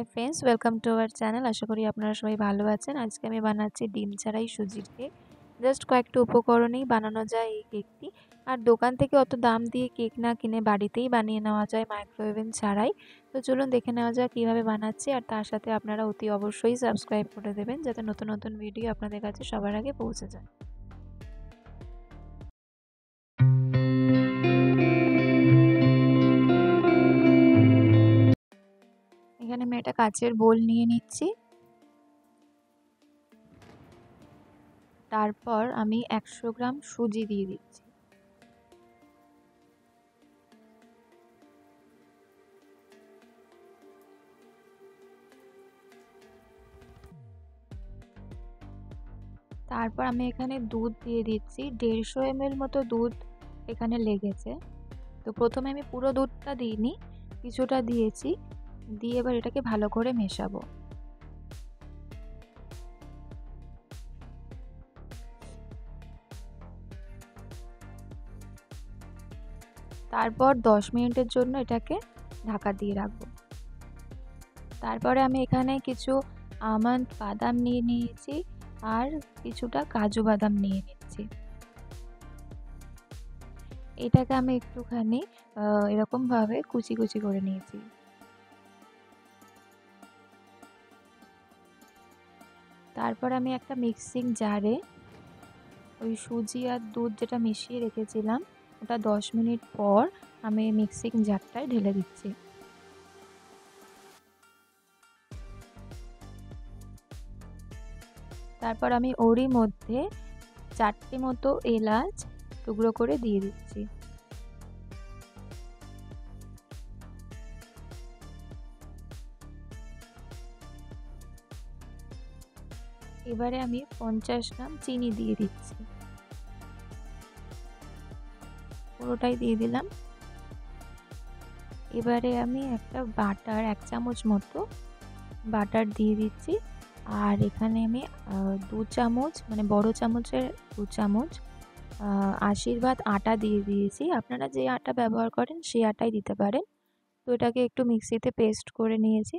High friends, welcome to our channel. আশা করি আপনারা সবাই ভালো আছেন। আজকে আমি বানাচ্ছি ডিম ছাড়াই সুজির কেক। জাস্ট কয়েকটা উপকরণেই বানানো যায় এই কেকটি। আর দোকান থেকে অত দাম দিয়ে কেক না কিনে বাড়িতেই বানিয়ে নেওয়া যায় মাইক্রোওভেন ছাড়াই। তো চলুন দেখে নেওয়া যাক কীভাবে বানাচ্ছি। আর তার সাথে আপনারা অতি অবশ্যই সাবস্ক্রাইব করে দেবেন, যাতে নতুন নতুন ভিডিও আপনাদের কাছে সবার আগে পৌঁছে যায়। এখানে আমি একটা কাচের বোল নিয়ে নিচ্ছি। তারপর আমি 100 গ্রাম সুজি দিয়ে দিচ্ছি। তারপর আমি এখানে দুধ দিয়ে দিচ্ছি। 150 ml মতো দুধ এখানে লেগেছে। তো প্রথমে আমি পুরো দুধটা দিইনি, কিছুটা দিয়েছি। দিয়ে এবার এটাকে ভালো করে মেশাবো। তারপর 10 মিনিটের জন্য এটাকে ঢাকা দিয়ে রাখবো। তারপরে আমি এখানে কিছু আমন্ড বাদাম নিয়ে নিয়েছি আর কিছুটা কাজু বাদাম নিয়ে নিচ্ছি। এটাকে আমি একটুখানি এরকমভাবে কুচি কুচি করে নিয়েছি। তারপর আমি একটা মিক্সিং জারে ওই সুজি আর দুধ যেটা মিশিয়ে রেখেছিলাম ওটা 10 মিনিট পর আমি মিক্সিং জারটায় ঢেলে দিচ্ছি। তারপর আমি ওরই মধ্যে 4টে মতো এলাচ টুকরো করে দিয়ে দিচ্ছি। এবারে আমি 50 গ্রাম চিনি দিয়ে দিচ্ছি, পুরোটাই দিয়ে দিলাম। এবারে আমি একটা বাটার 1 চামচ মতো বাটার দিয়ে দিচ্ছি। আর এখানে আমি 2 চামচ মানে বড় চামচের 2 চামচ আশীর্বাদ আটা দিয়ে দিয়েছি। আপনারা যে আটা ব্যবহার করেন সেই আটাই দিতে পারেন। তো এটাকে একটু মিক্সিতে পেস্ট করে নিয়েছি।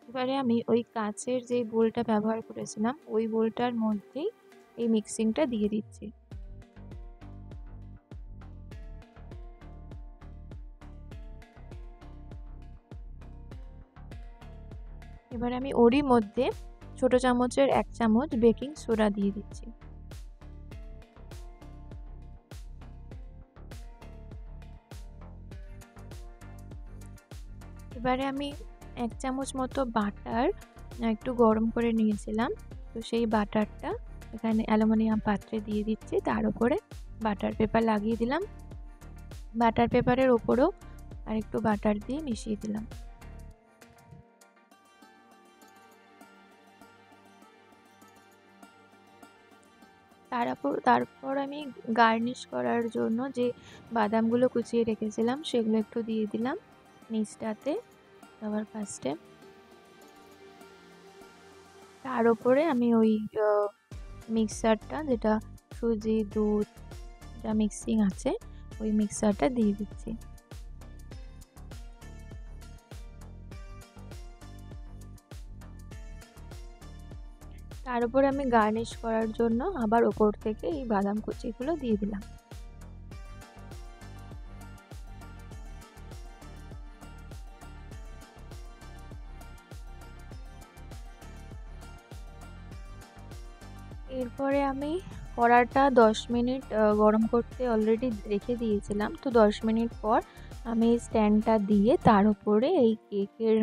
এবারে আমি ওই কাচের যে বোলটা ব্যবহার করেছিলাম ওই বোলটার মধ্যেই এই মিক্সিংটা দিয়ে দিচ্ছি। এবারে আমি ওরই মধ্যে ছোট চামচের 1 চামচ বেকিং সোডা দিয়ে দিচ্ছি। এবারে আমি 1 চামচ মতো বাটার একটু গরম করে নিয়েছিলাম। তো সেই বাটারটা এখানে অ্যালুমিনিয়াম পাত্রে দিয়ে দিচ্ছি। তার উপরে বাটার পেপার লাগিয়ে দিলাম। বাটার পেপারের ওপরেও আর একটু বাটার দিয়ে মিশিয়ে দিলাম। তারপর আমি গার্নিশ করার জন্য যে বাদামগুলো কুচিয়ে রেখেছিলাম সেগুলো একটু দিয়ে দিলাম নিচটাতে সবার ফার্স্টে। তার উপরে আমি ওই মিক্সারটা, যেটা সুজি দুধ যা মিক্সিং আছে ওই মিক্সারটা দিয়ে দিচ্ছি। তার উপরে আমি গার্নিশ করার জন্য আবার ওপর থেকে এই বাদাম কুচিগুলো দিয়ে দিলাম। এরপরে আমি কড়াটা 10 মিনিট গরম করতে অলরেডি রেখে দিয়েছিলাম। তো 10 মিনিট পর আমি স্ট্যান্ডটা দিয়ে তার উপরে এই কেকের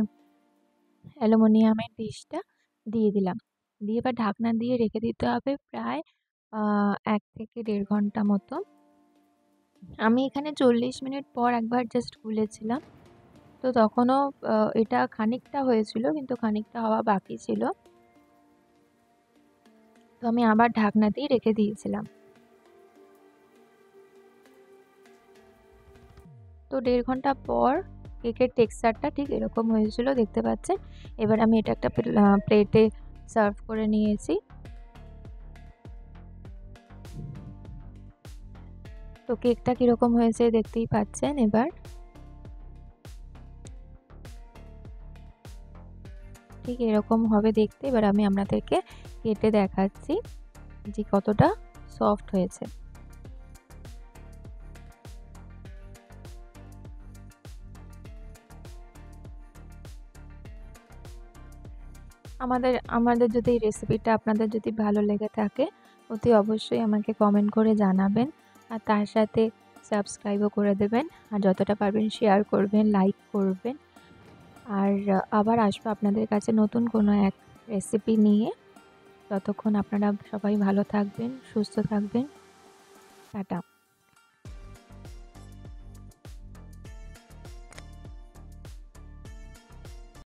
অ্যালুমিনিয়ামের ডিশটা দিয়ে দিলাম। দিয়ে এবার ঢাকনা দিয়ে রেখে দিতে হবে প্রায় 1 থেকে 1.5 ঘন্টা মতো। আমি এখানে 40 মিনিট পর একবার জাস্ট খুলেছিলাম। তো তখনও এটা খানিকটা হয়েছিল, কিন্তু খানিকটা হওয়া বাকি ছিল। তো আমি আবার ঢাকনা দিয়ে রেখে দিয়েছিলাম। তো 1.5 ঘন্টা পর কেকের টেক্সচারটা ঠিক এরকম হয়েছিল, দেখতে পাচ্ছেন। এবার আমি এটা একটা প্লেটে সার্ভ করে নিয়েছি। তো কেকটা কীরকম হয়েছে দেখতেই পাচ্ছেন। এবার ঠিক এরকম হবে দেখতে। এবার আমি আপনাদেরকে কেটে দেখাচ্ছি যে কতটা সফট হয়েছে। আমাদের যদি এই রেসিপিটা আপনাদের যদি ভালো লেগে থাকে, অতি অবশ্যই আমাকে কমেন্ট করে জানাবেন, আর তার সাথে সাবস্ক্রাইবও করে দেবেন, আর যতটা পারবেন শেয়ার করবেন, লাইক করবেন। আর আবার আসবো আপনাদের কাছে নতুন কোনো এক রেসিপি নিয়ে। ততক্ষণ আপনারা সবাই ভালো থাকবেন, সুস্থ থাকবেন। টাটা।